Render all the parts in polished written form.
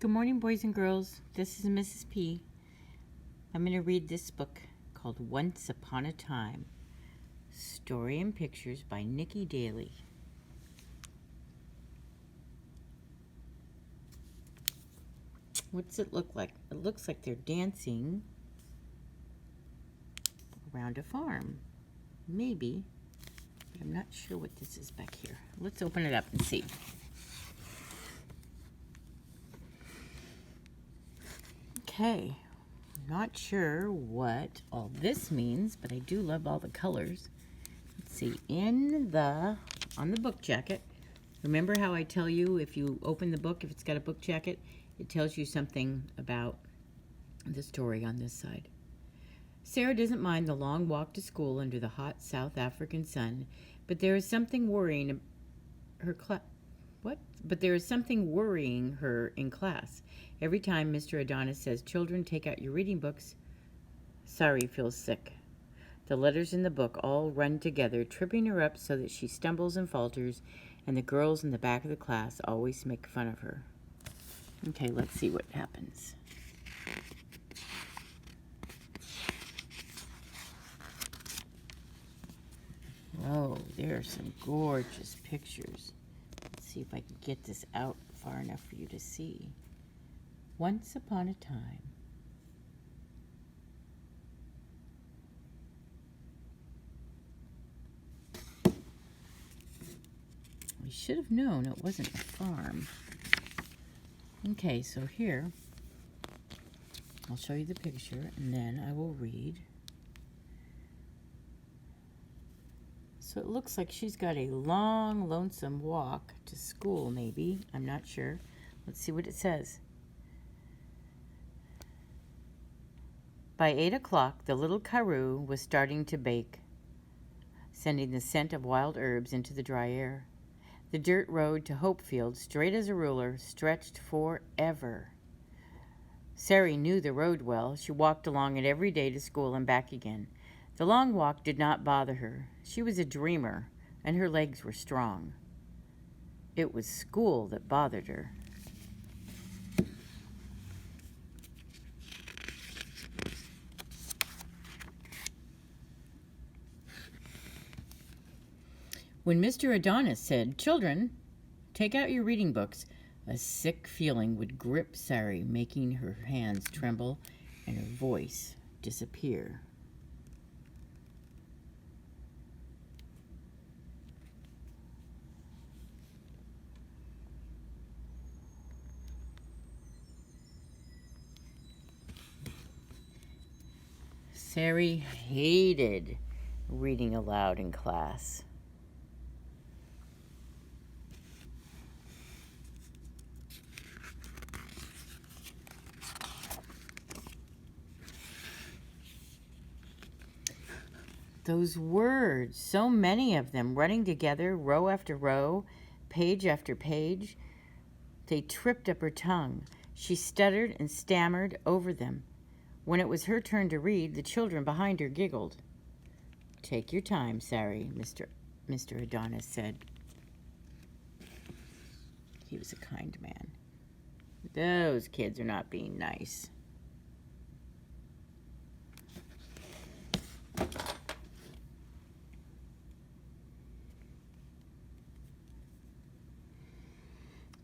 Good morning, boys and girls. This is Mrs. P. I'm going to read this book called Once Upon a Time. Story and Pictures by Nikki Daly. What's it look like? It looks like they're dancing around a farm. Maybe, but I'm not sure what this is back here. Let's open it up and see. Okay, not sure what all this means, but I do love all the colors. Let's see, on the book jacket, remember how I tell you if you open the book, if it's got a book jacket, it tells you something about the story on this side. Sarah doesn't mind the long walk to school under the hot South African sun, but there is something worrying her in class. Every time Mr. Adonis says, "Children, take out your reading books," Sari feels sick. The letters in the book all run together, tripping her up so that she stumbles and falters, and the girls in the back of the class always make fun of her. Okay, let's see what happens. Oh, there are some gorgeous pictures. Let's see if I can get this out far enough for you to see. Once upon a time. We should have known it wasn't a farm. Okay, so here, I'll show you the picture, and then I will read. So it looks like she's got a long, lonesome walk to school, maybe. I'm not sure. Let's see what it says. By 8 o'clock, the little karoo was starting to bake, sending the scent of wild herbs into the dry air. The dirt road to Hopefield, straight as a ruler, stretched forever. Sari knew the road well. She walked along it every day to school and back again. The long walk did not bother her. She was a dreamer, and her legs were strong. It was school that bothered her. When Mr. Adonis said, "Children, take out your reading books," a sick feeling would grip Sari, making her hands tremble and her voice disappear. Sari hated reading aloud in class. Those words, so many of them running together, row after row, page after page, they tripped up her tongue. She stuttered and stammered over them. When it was her turn to read, the children behind her giggled. "Take your time, Sari," Mr. Adonis said. He was a kind man. Those kids are not being nice.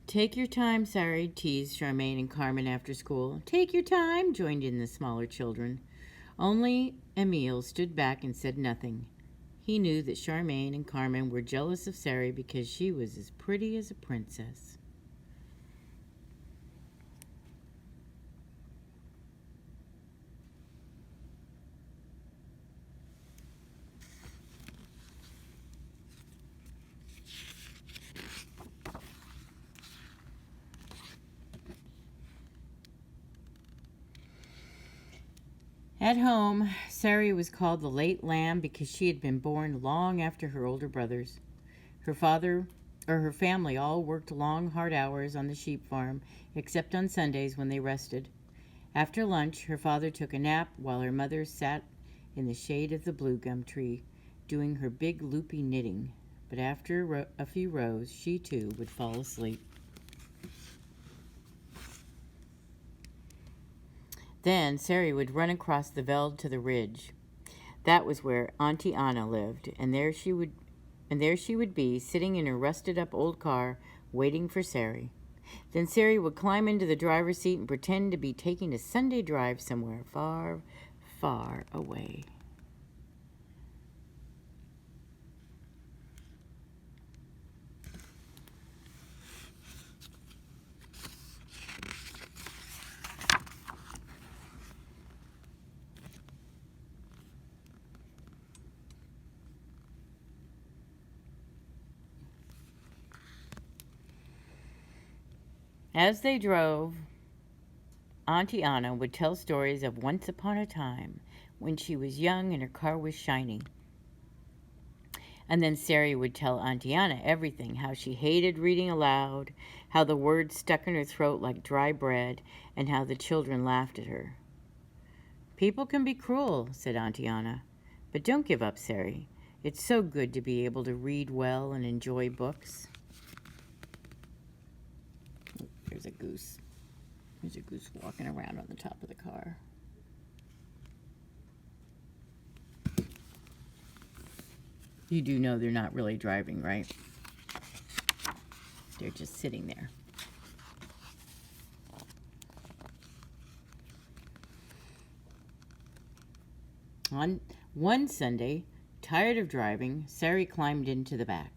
"Take your time, Sari," teased Charmaine and Carmen after school. "Take your time," joined in the smaller children. Only Emile stood back and said nothing. He knew that Charmaine and Carmen were jealous of Sari because she was as pretty as a princess. At home, Sari was called the late lamb because she had been born long after her older brothers. Her family all worked long, hard hours on the sheep farm, except on Sundays when they rested. After lunch, her father took a nap while her mother sat in the shade of the blue gum tree, doing her big loopy knitting. But after a few rows, she too would fall asleep. Then Sari would run across the veld to the ridge. That was where Auntie Anna lived, and there she would be, sitting in her rusted-up old car, waiting for Sari. Then Sari would climb into the driver's seat and pretend to be taking a Sunday drive somewhere far, far away. As they drove, Auntie Anna would tell stories of once upon a time when she was young and her car was shiny. And then Sari would tell Auntie Anna everything, how she hated reading aloud, how the words stuck in her throat like dry bread, and how the children laughed at her. "People can be cruel," said Auntie Anna, "but don't give up, Sari. It's so good to be able to read well and enjoy books." Oh, there's a goose. There's a goose walking around on the top of the car. You do know they're not really driving, right? They're just sitting there. On one Sunday, tired of driving, Sari climbed into the back.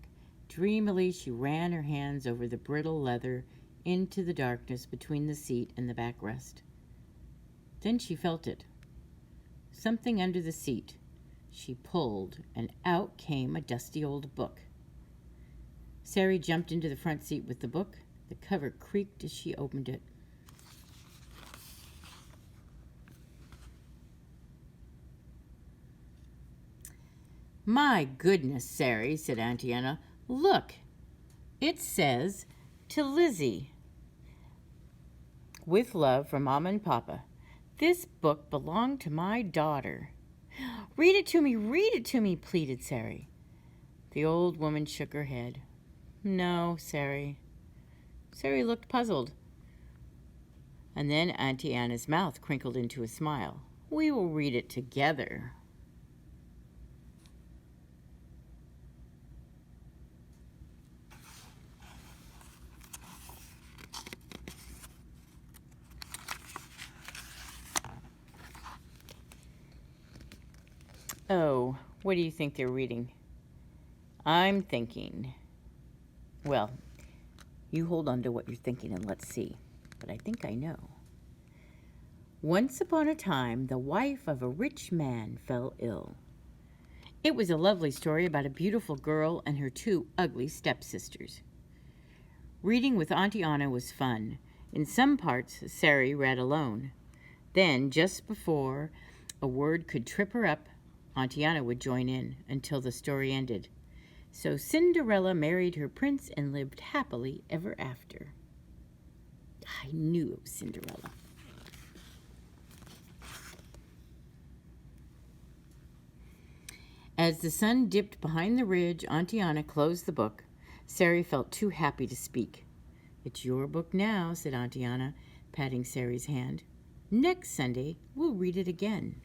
Dreamily, she ran her hands over the brittle leather into the darkness between the seat and the backrest. Then she felt it. Something under the seat. She pulled, and out came a dusty old book. Sari jumped into the front seat with the book. The cover creaked as she opened it. "My goodness, Sari," said Auntie Anna. "Look, it says, 'To Lizzie, with love from Mama and Papa.' This book belonged to my daughter." Read it to me, pleaded Sari. The old woman shook her head. "No, Sari." Sari looked puzzled. And then Auntie Anna's mouth crinkled into a smile. "We will read it together." Oh, what do you think they're reading? I'm thinking. Well, you hold on to what you're thinking and let's see. But I think I know. Once upon a time, the wife of a rich man fell ill. It was a lovely story about a beautiful girl and her two ugly stepsisters. Reading with Auntie Anna was fun. In some parts, Sari read alone. Then, just before a word could trip her up, Auntie Anna would join in until the story ended. So Cinderella married her prince and lived happily ever after. I knew it was Cinderella. As the sun dipped behind the ridge, Auntie Anna closed the book. Sari felt too happy to speak. "It's your book now," said Auntie Anna, patting Sari's hand. "Next Sunday, we'll read it again."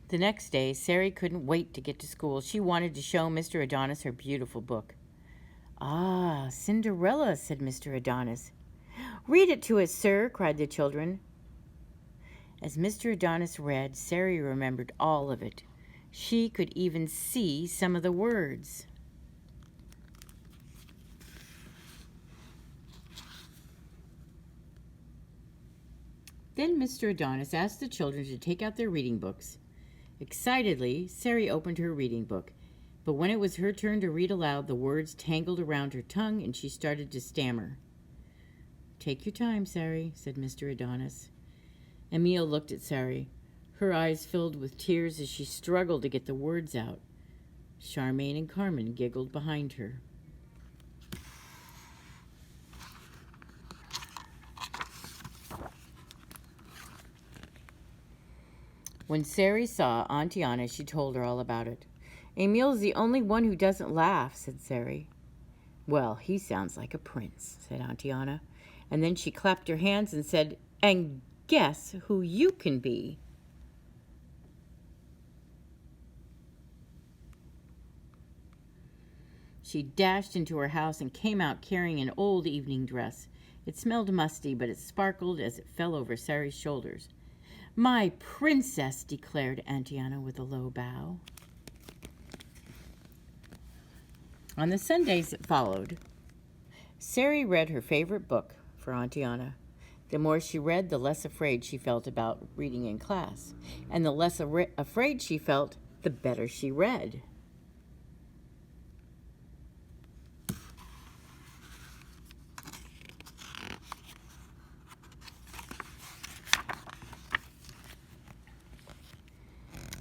The next day, Sari couldn't wait to get to school. She wanted to show Mr. Adonis her beautiful book. "Ah, Cinderella," said Mr. Adonis. "Read it to us, sir," cried the children. As Mr. Adonis read, Sari remembered all of it. She could even see some of the words. Then Mr. Adonis asked the children to take out their reading books. Excitedly, Sari opened her reading book, but when it was her turn to read aloud, the words tangled around her tongue and she started to stammer. "Take your time, Sari," said Mr. Adonis. Emile looked at Sari. Her eyes filled with tears as she struggled to get the words out. Charmaine and Carmen giggled behind her. When Sari saw Auntie Anna, she told her all about it. "Emil's the only one who doesn't laugh," said Sari. "Well, he sounds like a prince," said Auntie Anna. And then she clapped her hands and said, "And guess who you can be." She dashed into her house and came out carrying an old evening dress. It smelled musty, but it sparkled as it fell over Sari's shoulders. "My princess," declared Auntie Anna with a low bow. On the Sundays that followed, Sari read her favorite book for Auntie Anna. The more she read, the less afraid she felt about reading in class. And the less afraid she felt, the better she read.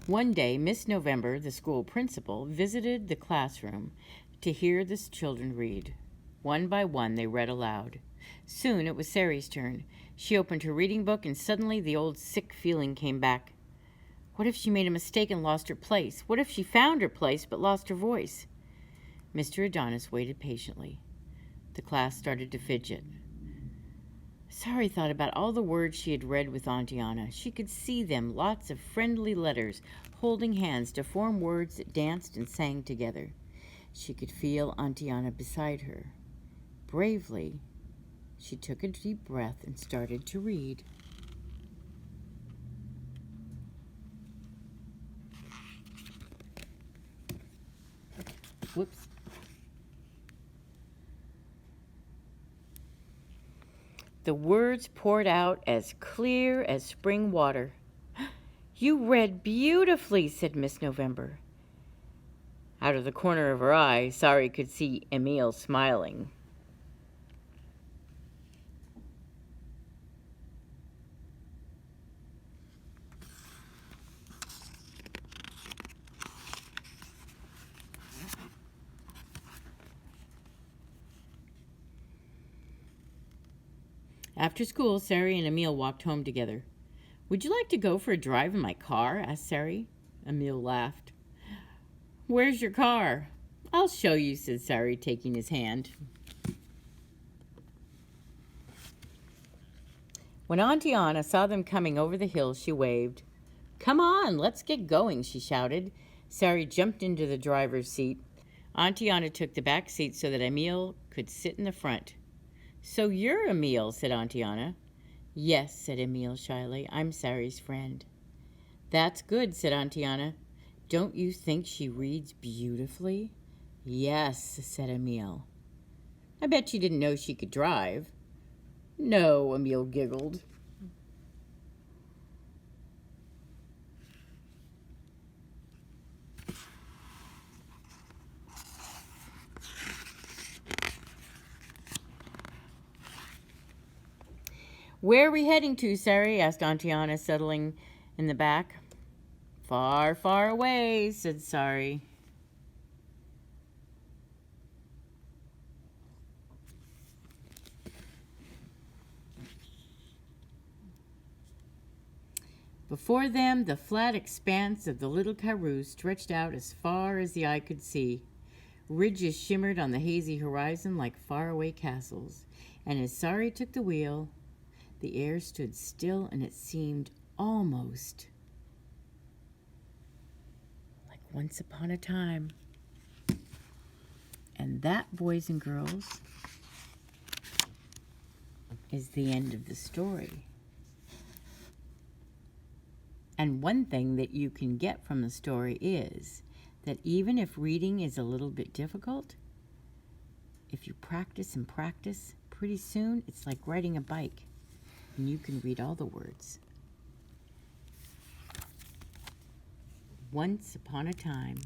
One day, Miss November, the school principal, visited the classroom to hear the children read. One by one, they read aloud. Soon it was Sari's turn. She opened her reading book, and suddenly the old sick feeling came back. What if she made a mistake and lost her place? What if she found her place but lost her voice? Mr. Adonis waited patiently. The class started to fidget. Sari thought about all the words she had read with Auntie Anna. She could see them, lots of friendly letters, holding hands to form words that danced and sang together. She could feel Auntie Anna beside her. Bravely, she took a deep breath and started to read. Whoops. The words poured out as clear as spring water. "You read beautifully," said Miss November. Out of the corner of her eye, Sari could see Emil smiling. After school, Sari and Emil walked home together. "Would you like to go for a drive in my car?" asked Sari. Emil laughed. "Where's your car?" "I'll show you," said Sari, taking his hand. When Auntie Anna saw them coming over the hill, she waved. "Come on, let's get going," she shouted. Sari jumped into the driver's seat. Auntie Anna took the back seat so that Emil could sit in the front. "So you're Emil," said Auntie Anna. "Yes," said Emil shyly. "I'm Sari's friend." "That's good," said Auntie Anna. "Don't you think she reads beautifully?" "Yes," said Emil. "I bet you didn't know she could drive." "No," Emil giggled. "Where are we heading to, Sari?" asked Auntie Anna, settling in the back. "Far, far away," said Sari. Before them, the flat expanse of the little Karoo stretched out as far as the eye could see. Ridges shimmered on the hazy horizon like faraway castles, and as Sari took the wheel, the air stood still and it seemed almost like once upon a time. And that, boys and girls, is the end of the story. And one thing that you can get from the story is that even if reading is a little bit difficult, if you practice and practice, pretty soon it's like riding a bike and you can read all the words. Once upon a time.